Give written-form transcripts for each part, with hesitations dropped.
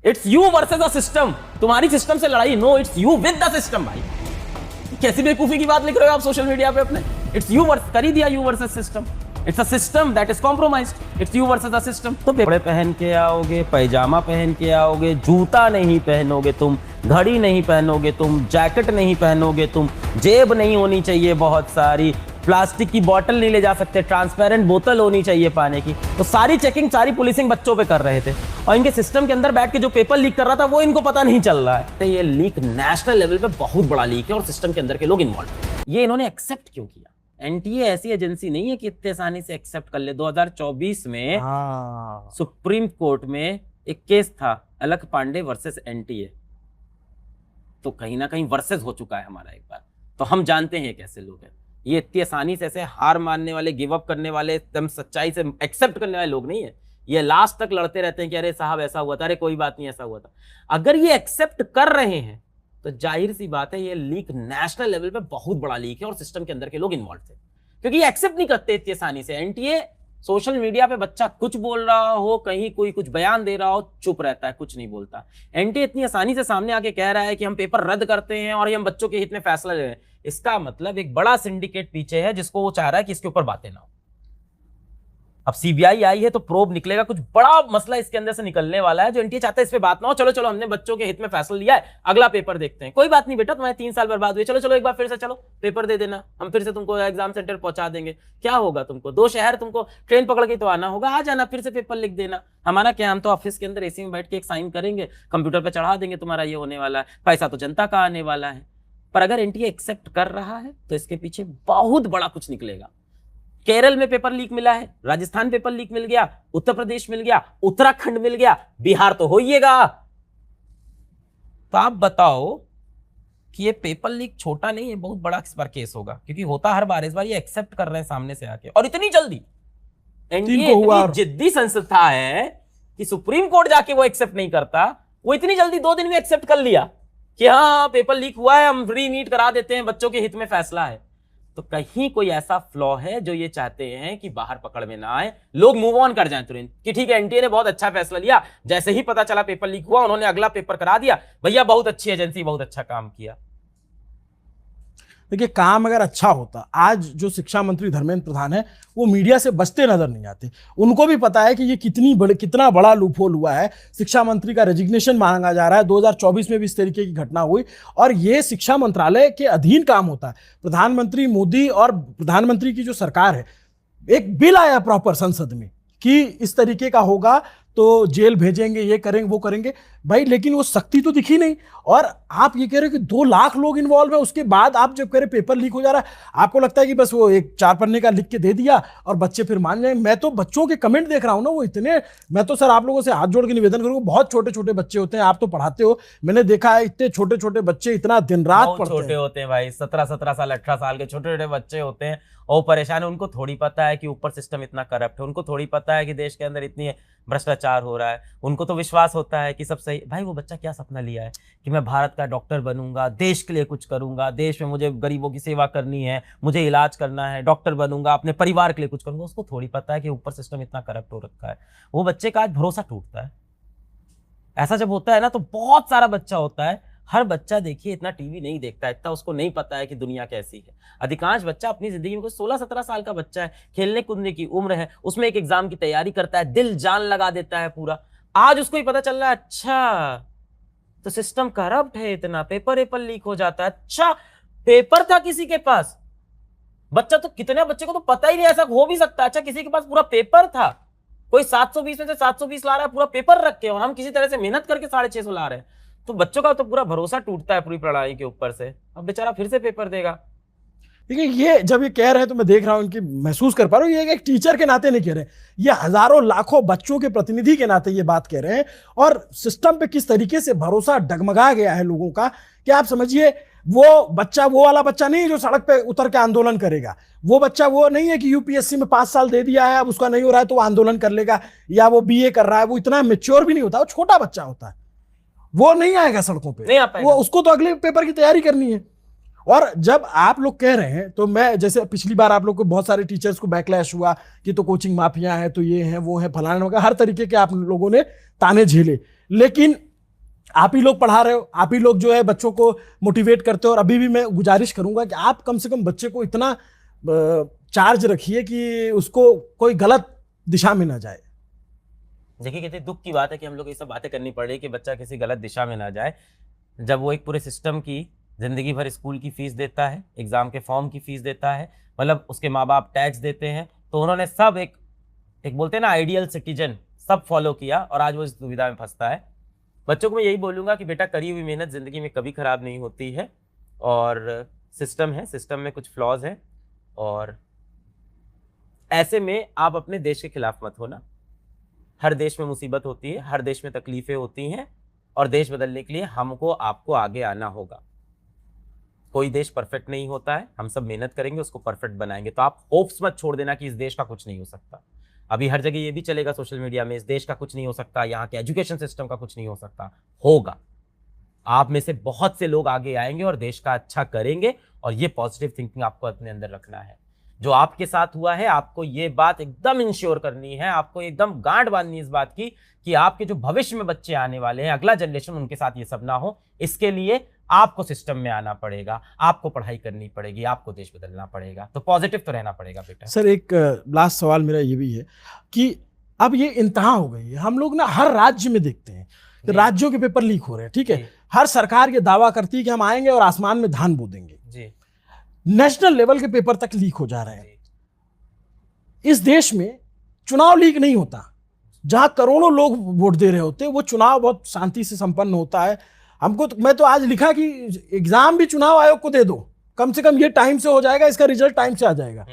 It's you versus the system. तुम्हारी system से लड़ाई, no, it's you with the system. भाई कैसी बेवकूफी की बात लिख रहे हो आप सोशल मीडिया पे अपने। इट्स यू वर्स कर ही दिया, you versus system. It's a system that is compromised, it's you versus the system. तो कपड़े पहन के आओगे, पैजामा पहन के आओगे, जूता नहीं पहनोगे तुम, घड़ी नहीं पहनोगे तुम, जैकेट नहीं पहनोगे तुम, जेब नहीं होनी चाहिए बहुत सारी, प्लास्टिक की बोतल नहीं ले जा सकते, ट्रांसपेरेंट बोतल होनी चाहिए पानी की। तो सारी चेकिंग, सारी पुलिसिंग बच्चों पे कर रहे थे, और इनके सिस्टम के अंदर बैठ के जो पेपर लीक कर रहा था वो इनको पता नहीं चल रहा है। तो ये लीक नेशनल लेवल पे बहुत बड़ा लीक है और सिस्टम के अंदर के लोग इन्वॉल्व हैं। ये इन्होंने एक्सेप्ट क्यों किया? एनटीए ऐसी एजेंसी नहीं है कि इतने आसानी से एक्सेप्ट कर ले। 2024 में सुप्रीम कोर्ट में एक केस था, अलख पांडे वर्सेस एनटीए। तो कहीं ना कहीं वर्सेस हो चुका है हमारा एक बार। तो हम जानते हैं कैसे लोग हैं ये। इतनी आसानी से ऐसे हार मानने वाले, गिव अप करने वाले, एकदम सच्चाई से एक्सेप्ट करने वाले लोग नहीं है। ये लास्ट तक लड़ते रहते हैं कि अरे साहब ऐसा हुआ था, अरे कोई बात नहीं ऐसा हुआ था। अगर ये एक्सेप्ट कर रहे हैं तो जाहिर सी बात है ये लीक नेशनल लेवल पे बहुत बड़ा लीक है और सिस्टम के अंदर के लोग इन्वॉल्व थे, क्योंकि ये एक्सेप्ट नहीं करते इतनी आसानी से। एनटीए सोशल मीडिया पे बच्चा कुछ बोल रहा हो, कहीं कोई कुछ बयान दे रहा हो, चुप रहता है, कुछ नहीं बोलता। एनटीए इतनी आसानी से सामने आके कह रहा है कि हम पेपर रद्द करते हैं और हम बच्चों के हित में फैसला ले रहे हैं। इसका मतलब एक बड़ा सिंडिकेट पीछे है जिसको वो चाह रहा है कि इसके ऊपर बातें ना हो। अब सीबीआई आई है तो प्रोब निकलेगा, कुछ बड़ा मसला इसके अंदर से निकलने वाला है जो एनटीए चाहता है इस पे बात ना हो। चलो चलो हमने बच्चों के हित में फैसला लिया है, अगला पेपर देखते हैं। कोई बात नहीं बेटा, तुम्हारे 3 साल बर्बाद हुए, चलो चलो एक बार फिर से चलो पेपर दे देना, हम फिर से तुमको एग्जाम सेंटर पहुंचा देंगे। क्या होगा तुमको? 2 शहर तुमको ट्रेन पकड़ के तो आना होगा, आ जाना, फिर से पेपर लिख देना। हमारा क्या, हम तो ऑफिस के अंदर एसी में बैठ के एक साइन करेंगे, कंप्यूटर पर चढ़ा देंगे, तुम्हारा ये होने वाला है, पैसा तो जनता का आने वाला है। पर अगर एनटीए एक्सेप्ट कर रहा है तो इसके पीछे बहुत बड़ा कुछ निकलेगा। केरल में पेपर लीक मिला है, राजस्थान पेपर लीक मिल गया, उत्तर प्रदेश मिल गया, उत्तराखंड मिल गया, बिहार तो होइएगा। तो आप बताओ कि ये पेपर लीक छोटा नहीं है, बहुत बड़ा इस बार केस होगा, क्योंकि होता हर बार, इस बार ये एक्सेप्ट कर रहे हैं सामने से आके, और इतनी जल्दी। एनटीए इतनी जिद्दी संस्था है कि सुप्रीम कोर्ट जाके वो एक्सेप्ट नहीं करता, वो इतनी जल्दी 2 दिन में एक्सेप्ट कर लिया कि हाँ पेपर लीक हुआ है, हम री नीट करा देते हैं, बच्चों के हित में फैसला है। तो कहीं कोई ऐसा फ्लॉ है जो ये चाहते हैं कि बाहर पकड़ में ना आए, लोग मूव ऑन कर जाएं तुरंत कि ठीक है एनटीए ने बहुत अच्छा फैसला लिया, जैसे ही पता चला पेपर लीक हुआ उन्होंने अगला पेपर करा दिया, भैया बहुत अच्छी एजेंसी, बहुत अच्छा काम किया। देखिए, काम अगर अच्छा होता, आज जो शिक्षा मंत्री धर्मेंद्र प्रधान है वो मीडिया से बचते नजर नहीं आते। उनको भी पता है कि ये कितना बड़ा लूपहोल हुआ है। शिक्षा मंत्री का रेजिग्नेशन मांगा जा रहा है, 2024 में भी इस तरीके की घटना हुई, और ये शिक्षा मंत्रालय के अधीन काम होता है। प्रधानमंत्री मोदी और प्रधानमंत्री की जो सरकार है, एक बिल आया प्रॉपर संसद में कि इस तरीके का होगा तो जेल भेजेंगे, ये करेंगे, वो करेंगे भाई, लेकिन वो सख्ती तो दिखी नहीं। और आप ये कह रहे हो कि 2 लाख लोग इन्वॉल्व है, उसके बाद आप जब कह रहे पेपर लीक हो जा रहा है, आपको लगता है कि बस वो एक 4 पन्ने का लिख के दे दिया और बच्चे फिर मान जाए। मैं तो बच्चों के कमेंट देख रहा हूं ना, वो इतने, मैं तो सर आप लोगों से हाथ जोड़ के निवेदन करूंगा, बहुत छोटे छोटे बच्चे होते हैं, आप तो पढ़ाते हो, मैंने देखा है इतने छोटे छोटे बच्चे इतना दिन रात पढ़ते हैं। छोटे होते हैं भाई, 17 साल 18 साल के छोटे छोटे बच्चे होते हैं और परेशान है। उनको थोड़ी पता है कि ऊपर सिस्टम इतना करप्ट है, उनको थोड़ी पता है कि देश के अंदर इतनी भ्रष्टाचार हो रहा है। उनको तो विश्वास होता है कि सब सही। भाई वो बच्चा क्या सपना लिया है कि मैं भारत का डॉक्टर बनूंगा, देश के लिए कुछ करूंगा, देश में मुझे गरीबों की सेवा करनी है, मुझे इलाज करना है, डॉक्टर बनूंगा, अपने परिवार के लिए कुछ करूंगा। उसको थोड़ी पता है कि ऊपर सिस्टम इतना करप्ट हो रखा है। वो बच्चे का आज भरोसा टूटता है। ऐसा जब होता है ना तो बहुत सारा बच्चा होता है, हर बच्चा देखिए इतना टीवी नहीं देखता, इतना उसको नहीं पता है कि दुनिया कैसी है। अधिकांश बच्चा अपनी जिंदगी में कोई 16-17 साल का बच्चा है, खेलने कूदने की उम्र है, उसमें एक एग्जाम की तैयारी करता है, दिल जान लगा देता है पूरा। आज उसको ही पता चल रहा है अच्छा तो सिस्टम करप्ट है, इतना पेपर लीक हो जाता है। अच्छा पेपर था किसी के पास, बच्चा तो, कितने बच्चे को तो पता ही नहीं ऐसा हो भी सकता है। अच्छा किसी के पास पूरा पेपर था, कोई 720 में से 720 ला रहा है पूरा पेपर रख के, और हम किसी तरह से मेहनत करके 650 ला रहे हैं। तो बच्चों का तो पूरा भरोसा टूटता है पूरी प्रणाली के ऊपर से। अब बेचारा फिर से पेपर देगा। देखिए, ये जब ये कह रहे हैं तो मैं देख रहा हूं, इनकी महसूस कर पा रहा हूं, ये एक टीचर के नाते नहीं कह रहे, ये हजारों लाखों बच्चों के प्रतिनिधि के नाते ये बात कह रहे हैं। और सिस्टम पे किस तरीके से भरोसा डगमगा गया है लोगों का कि आप समझिए, वो बच्चा वो वाला बच्चा नहीं है जो सड़क पे उतर के आंदोलन करेगा। वो बच्चा वो नहीं है कि यूपीएससी में 5 साल दे दिया है, अब उसका नहीं हो रहा है तो वो आंदोलन कर लेगा, या वो बीए कर रहा है, वो इतना मेच्योर भी नहीं होता, वो छोटा बच्चा होता है, वो नहीं आएगा सड़कों पे, नहीं आ पाएगा। वो उसको तो अगले पेपर की तैयारी करनी है। और जब आप लोग कह रहे हैं, तो मैं जैसे पिछली बार आप लोग को बहुत सारे टीचर्स को बैकलैश हुआ कि तो कोचिंग माफिया है, तो ये है वो है फलाना वगैरह, हर तरीके के आप लोगों ने ताने झेले। लेकिन आप ही लोग पढ़ा रहे हो, आप ही लोग जो है बच्चों को मोटिवेट करते हो, और अभी भी मैं गुजारिश करूंगा कि आप कम से कम बच्चे को इतना चार्ज रखिए कि उसको कोई गलत दिशा में ना जाए। देखिए कितनी दुख की बात है कि हम लोग ये सब बातें करनी पड़ रही कि बच्चा किसी गलत दिशा में ना जाए, जब वो एक पूरे सिस्टम की जिंदगी भर स्कूल की फीस देता है, एग्जाम के फॉर्म की फीस देता है, मतलब उसके माँ बाप टैक्स देते हैं, तो उन्होंने सब एक बोलते हैं ना आइडियल सिटीजन, सब फॉलो किया और आज वो इस दुविधा में फंसता है। बच्चों को मैं यही बोलूंगा कि बेटा करी हुई मेहनत जिंदगी में कभी खराब नहीं होती है, और सिस्टम है, सिस्टम में कुछ फ्लॉज हैं, और ऐसे में आप अपने देश के खिलाफ मत होना। हर देश में मुसीबत होती है, हर देश में तकलीफें होती हैं, और देश बदलने के लिए हमको आपको आगे आना होगा। कोई देश परफेक्ट नहीं होता है, हम सब मेहनत करेंगे, उसको परफेक्ट बनाएंगे। तो आप होप्स मत छोड़ देना कि इस देश का कुछ नहीं हो सकता। अभी हर जगह ये भी चलेगा सोशल मीडिया में, इस देश का कुछ नहीं हो सकता, यहाँ के एजुकेशन सिस्टम का कुछ नहीं हो सकता। होगा, आप में से बहुत से लोग आगे आएंगे और देश का अच्छा करेंगे, और ये पॉजिटिव थिंकिंग आपको अपने अंदर रखना है। जो आपके साथ हुआ है, आपको ये बात एकदम इंश्योर करनी है, आपको एकदम गांठ बांधनी है इस बात की कि आपके जो भविष्य में बच्चे आने वाले हैं, अगला जनरेशन, उनके साथ ये सब ना हो। इसके लिए आपको सिस्टम में आना पड़ेगा, आपको पढ़ाई करनी पड़ेगी, आपको देश बदलना पड़ेगा। तो पॉजिटिव तो रहना पड़ेगा बेटा। सर एक लास्ट सवाल मेरा ये भी है कि अब ये इंतहा हो गई है, हम लोग ना हर राज्य में देखते हैं कि राज्यों के पेपर लीक हो रहे हैं, ठीक है। हर सरकार ये दावा करती है कि हम आएंगे और आसमान में धान बो देंगे जी। नेशनल लेवल के पेपर तक लीक हो जा रहे हैं। इस देश में चुनाव लीक नहीं होता, जहां करोड़ों लोग वोट दे रहे होते हैं वो चुनाव बहुत शांति से संपन्न होता है। हमको मैं तो आज लिखा कि एग्जाम भी चुनाव आयोग को दे दो, कम से कम ये टाइम से हो जाएगा, इसका रिजल्ट टाइम से आ जाएगा।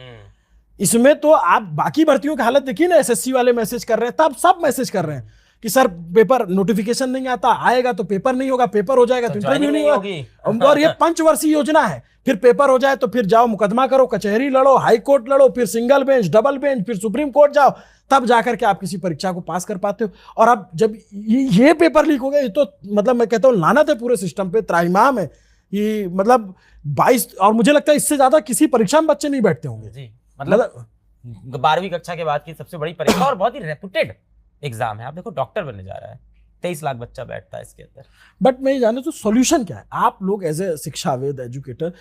इसमें तो आप बाकी भर्तियों की हालत देखिए ना, एसएससी वाले मैसेज कर रहे हैं, तब सब मैसेज कर रहे हैं कि सर पेपर नोटिफिकेशन नहीं आता, आएगा तो पेपर नहीं होगा, पेपर हो जाएगा तो इंटरव्यू नहीं होगा। और ये पंचवर्षीय योजना है, फिर पेपर हो जाए तो फिर जाओ मुकदमा करो, कचहरी लड़ो, हाई कोर्ट लड़ो, फिर सिंगल बेंच, डबल बेंच, फिर सुप्रीम कोर्ट जाओ, तब जाकर के आप किसी परीक्षा को पास कर पाते हो। और अब जब ये पेपर लीक हो गया, ये तो मतलब मैं कहता हूँ लानत है पूरे सिस्टम पे, त्राहिमाम है ये। मतलब 22, और मुझे लगता है इससे ज्यादा किसी परीक्षा में बच्चे नहीं बैठते होंगे जी। मतलब 12वीं कक्षा के बाद की सबसे बड़ी परीक्षा और बहुत ही रेपुटेड एग्जाम है। आप देखो डॉक्टर बनने जा रहा है, 23 लाख बच्चा बैठता है इसके अंदर। बट मैं ये जाने तो सॉल्यूशन क्या है, आप लोग एज ए शिक्षाविद, एजुकेटर,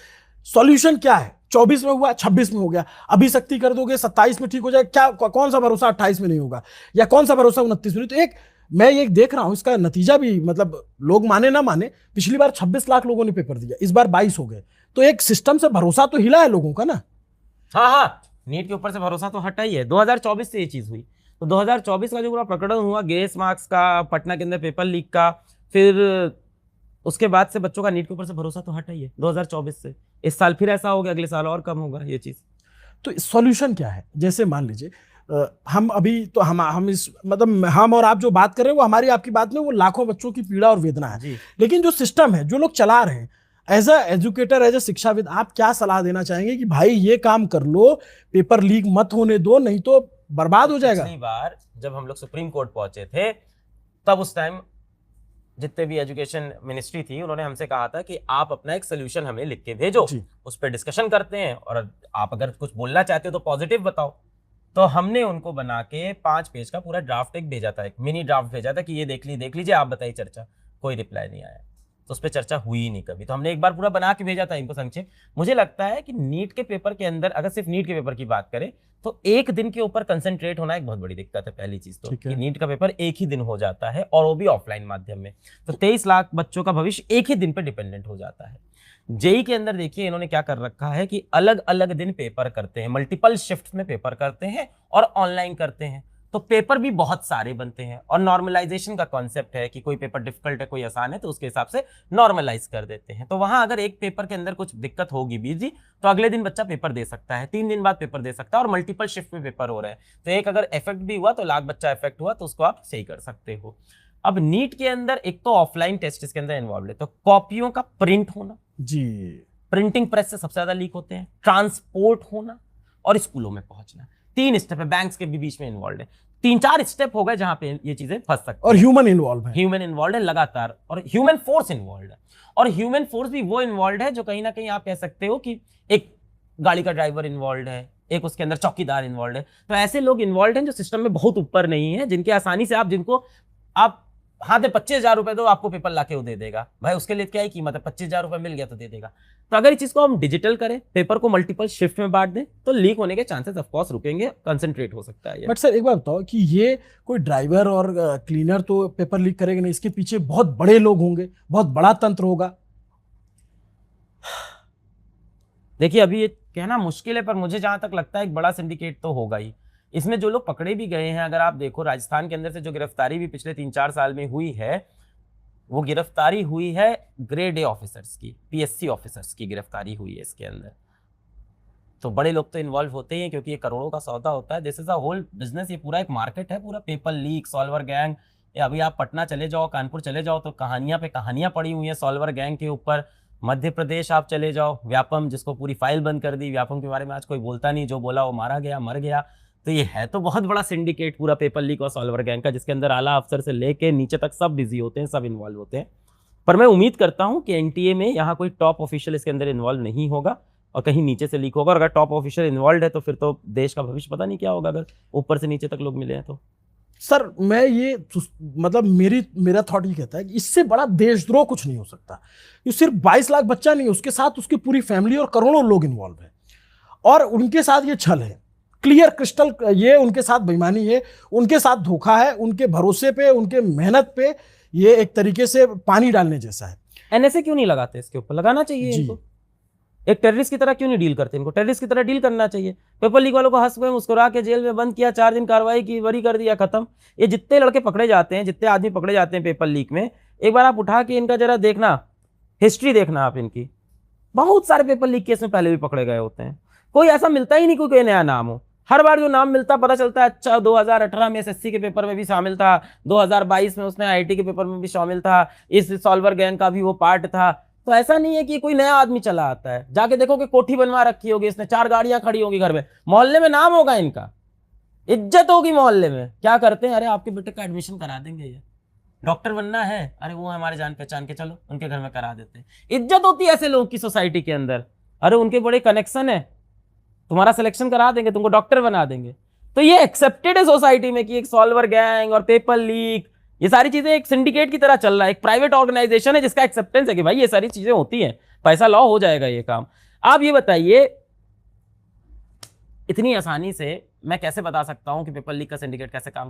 सॉल्यूशन क्या है? 24 में हुआ, 26 में हो गया, अभी सख्ती कर दोगे 27 में ठीक हो जाए, क्या कौन सा भरोसा 28 में नहीं होगा, या कौन सा भरोसा 29 में नहीं? तो एक मैं ये देख रहा हूं, इसका नतीजा भी मतलब लोग माने ना माने, पिछली बार 26 लाख लोगों ने पेपर दिया, इस बार 22 हो गए, तो एक सिस्टम से भरोसा तो हिला है लोगों का ना। हाँ, नीट के ऊपर से भरोसा तो हटा ही है। 2024 से ये चीज हुई, तो 2024 का जो पूरा प्रकरण हुआ ग्रेस मार्क्स का, पटना के अंदर पेपर लीक का, फिर उसके बाद से बच्चों का नीट के ऊपर से भरोसा तो हटा ही है 2024 से। इस साल फिर ऐसा हो गया, अगले साल और कम होगा ये चीज। तो सॉल्यूशन क्या है? जैसे मान लीजिए हम अभी तो हम इस मतलब हम और आप जो बात कर रहे हैं वो हमारी आपकी बात में वो लाखों बच्चों की पीड़ा और वेदना है, लेकिन जो सिस्टम है, जो लोग चला रहे हैं, as a educator, as a शिक्षाविद, आप क्या सलाह देना चाहेंगे कि भाई ये काम कर लो, पेपर लीक मत होने दो, नहीं तो बर्बाद हो जाएगा? पिछली बार जब हम लोग सुप्रीम कोर्ट पहुंचे थे, तब उस टाइम जितने भी एजुकेशन मिनिस्ट्री थी, उन्होंने हमसे कहा था कि आप अपना एक सोल्यूशन हमें लिख के भेजो, उस पर डिस्कशन करते हैं, और आप अगर कुछ बोलना चाहते हो तो पॉजिटिव बताओ। तो हमने उनको बना के 5 पेज का पूरा ड्राफ्ट एक भेजा था, एक मिनी ड्राफ्ट भेजा था कि ये देख लीजिए, आप बताइए चर्चा। कोई रिप्लाई नहीं आया, तो उस पर चर्चा हुई ही नहीं कभी। तो हमने एक बार पूरा बना के भेजा था इनको संक्षेप। मुझे लगता है कि नीट के पेपर के अंदर, अगर सिर्फ नीट के पेपर की बात करें, तो एक दिन के ऊपर कंसंट्रेट होना एक बहुत बड़ी दिक्कत है। पहली चीज तो कि नीट का पेपर एक ही दिन हो जाता है, और वो भी ऑफलाइन माध्यम में, तो 23 लाख बच्चों का भविष्य एक ही दिन पे डिपेंडेंट हो जाता है। जेई के अंदर देखिए इन्होंने क्या कर रखा है कि अलग अलग दिन पेपर करते हैं, मल्टीपल शिफ्ट में पेपर करते हैं और ऑनलाइन करते हैं, तो पेपर भी बहुत सारे बनते हैं। और नॉर्मलाइजेशन का कॉन्सेप्ट है कि कोई पेपर डिफिकल्ट है, कोई आसान है, तो उसके हिसाब से नॉर्मलाइज कर देते हैं। तो वहां अगर एक पेपर के अंदर कुछ दिक्कत होगी बीजी, तो अगले दिन बच्चा पेपर दे सकता है, 3 दिन बाद पेपर दे सकता है, और मल्टीपल शिफ्ट में पेपर हो रहे हैं, तो एक अगर इफेक्ट भी हुआ तो लाख बच्चा इफेक्ट हुआ, तो उसको आप सही कर सकते हो। अब नीट के अंदर एक तो ऑफलाइन टेस्ट इसके अंदर इन्वॉल्व है, तो कॉपियों का प्रिंट होना जी, प्रिंटिंग प्रेस से सबसे ज्यादा लीक होते हैं, ट्रांसपोर्ट होना और स्कूलों में पहुंचना, 3 स्टेप है। बैंक्स के भी बीच में इन्वॉल्व है, 3-4 स्टेप हो गए जहां पे ये चीजें फंस सकती हैं। और ह्यूमन इन्वॉल्व है लगातार, और ह्यूमन फोर्स इन्वॉल्व है, और ह्यूमन फोर्स भी वो इन्वॉल्व है जो कहीं ना कहीं आप कह सकते हो कि एक गाड़ी का ड्राइवर इन्वॉल्व है, एक उसके अंदर चौकीदार इन्वॉल्व है। तो ऐसे लोग इन्वॉल्व हैं जो सिस्टम में बहुत ऊपर नहीं है, जिनके आसानी से जिनको आप हाँ दे 25,000 रुपए दो, आपको पेपर लाके वो दे देगा भाई, उसके लिए क्या ही कीमत है, 25,000 रुपए मिल गया तो दे देगा। तो अगर इस चीज को हम डिजिटल करें, पेपर को मल्टीपल शिफ्ट में बांट दें, तो लीक होने के चांसेस ऑफ कोर्स रुकेंगे, कंसंट्रेट हो सकता है। बट सर एक बात बताओ कि ये कोई ड्राइवर और क्लीनर तो पेपर लीक करेगा नहीं, इसके पीछे बहुत बड़े लोग होंगे, बहुत बड़ा तंत्र होगा। देखिए अभी ये कहना मुश्किल है, पर मुझे जहां तक लगता है एक बड़ा सिंडिकेट तो होगा ही। इसमें जो लोग पकड़े भी गए हैं, अगर आप देखो राजस्थान के अंदर से जो गिरफ्तारी भी पिछले 3-4 साल में हुई है, वो गिरफ्तारी हुई है ग्रेड ए ऑफिसर्स की, पीएससी ऑफिसर्स की गिरफ्तारी हुई है इसके अंदर। तो बड़े लोग तो इन्वॉल्व होते ही हैं, क्योंकि ये करोड़ों का सौदा होता है। This is a whole business, ये पूरा एक मार्केट है, पूरा पेपर लीक, सॉल्वर गैंग। अभी आप पटना चले जाओ, कानपुर चले जाओ, तो कहानियां पे कहानियां पड़ी हुई हैं सॉल्वर गैंग के ऊपर। मध्य प्रदेश आप चले जाओ, व्यापम, जिसको पूरी फाइल बंद कर दी, व्यापम के बारे में आज कोई बोलता नहीं, जो बोला वो मारा गया, मर गया। तो ये है तो बहुत बड़ा सिंडिकेट पूरा पेपर लीक और सॉल्वर गैंग का, जिसके अंदर आला अफसर से लेके नीचे तक सब बिजी होते हैं, सब इन्वॉल्व होते हैं। पर मैं उम्मीद करता हूं कि एनटीए में यहाँ कोई टॉप ऑफिशियल इसके अंदर इन्वॉल्व नहीं होगा, और कहीं नीचे से लीक होगा। और अगर टॉप ऑफिशियल इन्वॉल्व है तो फिर तो देश का भविष्य पता नहीं क्या होगा, अगर ऊपर से नीचे तक लोग मिले हैं तो। सर मैं ये मतलब मेरा थॉट ये कहता है कि इससे बड़ा देशद्रोह कुछ नहीं हो सकता। ये सिर्फ 22 लाख बच्चा नहीं, उसके साथ उसकी पूरी फैमिली और करोड़ों लोग इन्वॉल्व हैं, और उनके साथ ये छल है, क्लियर क्रिस्टल, ये उनके साथ बेईमानी है, उनके साथ धोखा है, उनके भरोसे पे, उनके मेहनत पे ये एक तरीके से पानी डालने जैसा है। एनएसए क्यों नहीं लगाते इसके ऊपर? लगाना चाहिए इनको। एक टेररिस्ट की तरह क्यों नहीं डील करते? इनको टेररिस्ट की तरह डील करना चाहिए। पेपर लीक वालों को हंस में मुस्कुरा के जेल में बंद किया, 4 दिन कार्रवाई की, बरी कर दिया, खत्म। ये जितने लड़के पकड़े जाते हैं, जितने आदमी पकड़े जाते हैं पेपर लीक में, एक बार आप उठा के इनका जरा देखना, हिस्ट्री देखना आप इनकी। बहुत सारे पेपर लीक केस में पहले भी पकड़े गए होते हैं। कोई ऐसा मिलता ही नहीं कोई नया नाम हो। हर बार जो नाम मिलता पता चलता है अच्छा 2018 में एसएससी के पेपर में भी शामिल था, 2022 में उसने आईआईटी के पेपर में भी शामिल था, इस सॉल्वर गैंग का भी वो पार्ट था। तो ऐसा नहीं है कि कोई नया आदमी चला आता है। जाके देखो कि कोठी बनवा रखी होगी इसने, 4 गाड़ियां खड़ी होगी घर में, मोहल्ले में नाम होगा इनका, इज्जत होगी मोहल्ले में। क्या करते हैं, अरे आपके बेटे का एडमिशन करा देंगे, ये डॉक्टर बनना है, अरे वो हमारे जान पहचान के, चलो उनके घर में करा देते हैं। इज्जत होती है ऐसे लोगों की सोसाइटी के अंदर। अरे उनके बड़े कनेक्शन है, तुम्हारा सिलेक्शन करा देंगे, तुमको डॉक्टर बना देंगे। तो ये एक्सेप्टेड है सोसाइटी में कि एक सॉल्वर गैंग और पेपर लीक, ये सारी चीजें एक सिंडिकेट की तरह चल रहा है, एक प्राइवेट ऑर्गेनाइजेशन है जिसका एक्सेप्टेंस है कि भाई ये सारी चीजें होती हैं, पैसा लॉ हो जाएगा ये काम। आप ये बताइए, इतनी आसानी से मैं कैसे बता सकता हूं कि पेपर लीक का सिंडिकेट कैसे काम